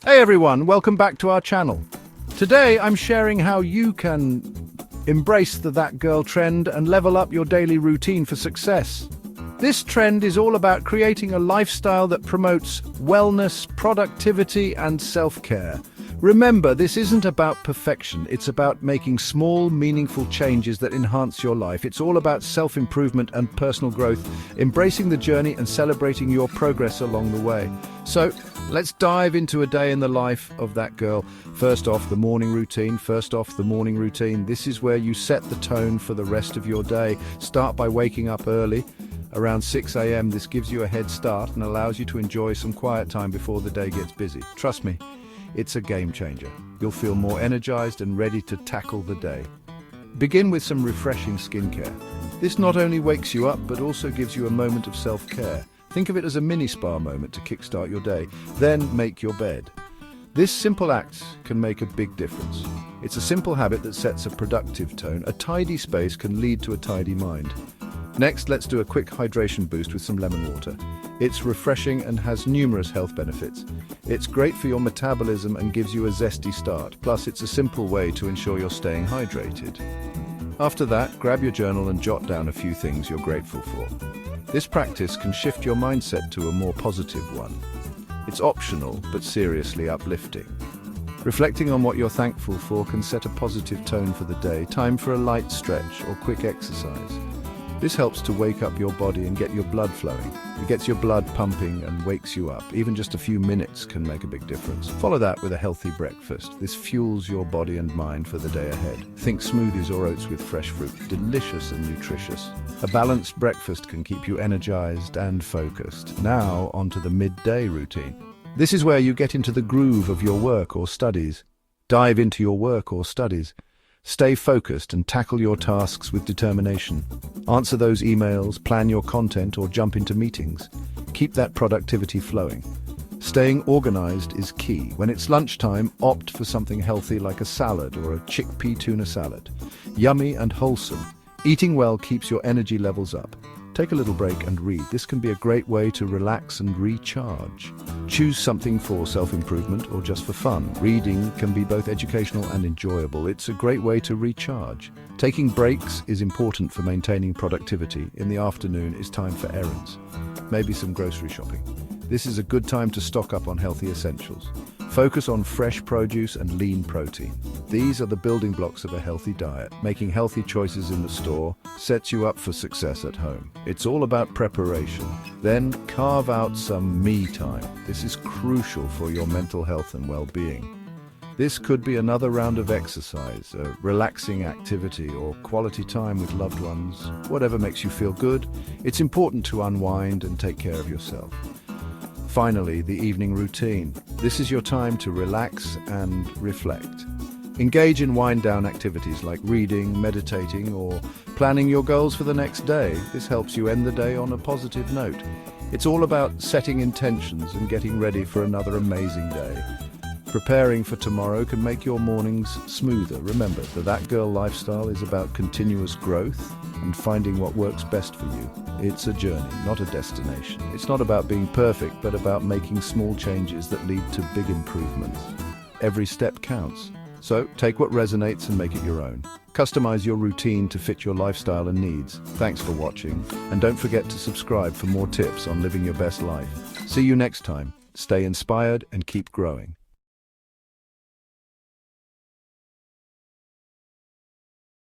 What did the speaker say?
Hey everyone, welcome back to our channel. Today I'm sharing how you can embrace the That Girl trend and level up your daily routine for success. This trend is all about creating a lifestyle that promotes wellness, productivity, and self-care. Remember, this isn't about perfection. It's about making small, meaningful changes that enhance your life. It's all about self-improvement and personal growth, embracing the journey and celebrating your progress along the way. So, let's dive into a day in the life of that girl. First off, the morning routine. This is where you set the tone for the rest of your day. Start by waking up early, around 6 a.m. This gives you a head start and allows you to enjoy some quiet time before the day gets busy. Trust me, it's a game changer. You'll feel more energized and ready to tackle the day. Begin with some refreshing skincare. This not only wakes you up, but also gives you a moment of self-care. Think of it as a mini spa moment to kickstart your day. Then make your bed. This simple act can make a big difference. It's a simple habit that sets a productive tone. A tidy space can lead to a tidy mind. Next, let's do a quick hydration boost with some lemon water. It's refreshing and has numerous health benefits. It's great for your metabolism and gives you a zesty start. Plus, it's a simple way to ensure you're staying hydrated. After that, grab your journal and jot down a few things you're grateful for. This practice can shift your mindset to a more positive one. It's optional, but seriously uplifting. Reflecting on what you're thankful for can set a positive tone for the day. Time for a light stretch or quick exercise. This helps to wake up your body and get your blood flowing. It gets your blood pumping and wakes you up. Even just a few minutes can make a big difference. Follow that with a healthy breakfast. This fuels your body and mind for the day ahead. Think smoothies or oats with fresh fruit. Delicious and nutritious. A balanced breakfast can keep you energized and focused. Now, onto the midday routine. This is where you get into the groove of your work or studies. Dive into your work or studies. Stay focused and tackle your tasks with determination. Answer those emails, plan your content, or jump into meetings. Keep that productivity flowing. Staying organized is key. When it's lunchtime, opt for something healthy like a salad or a chickpea tuna salad. Yummy and wholesome. Eating well keeps your energy levels up. Take a little break and read. This can be a great way to relax and recharge. Choose something for self-improvement or just for fun. Reading can be both educational and enjoyable. It's a great way to recharge. Taking breaks is important for maintaining productivity. In the afternoon is time for errands. Maybe some grocery shopping. This is a good time to stock up on healthy essentials. Focus on fresh produce and lean protein. These are the building blocks of a healthy diet. Making healthy choices in the store sets you up for success at home. It's all about preparation. Then carve out some me time. This is crucial for your mental health and well-being. This could be another round of exercise, a relaxing activity, or quality time with loved ones. Whatever makes you feel good, it's important to unwind and take care of yourself. Finally, the evening routine. This is your time to relax and reflect. Engage in wind-down activities like reading, meditating, or planning your goals for the next day. This helps you end the day on a positive note. It's all about setting intentions and getting ready for another amazing day. Preparing for tomorrow can make your mornings smoother. Remember, the That Girl lifestyle is about continuous growth and finding what works best for you. It's a journey, not a destination. It's not about being perfect, but about making small changes that lead to big improvements. Every step counts. So, take what resonates and make it your own. Customize your routine to fit your lifestyle and needs. Thanks for watching, and don't forget to subscribe for more tips on living your best life. See you next time. Stay inspired and keep growing.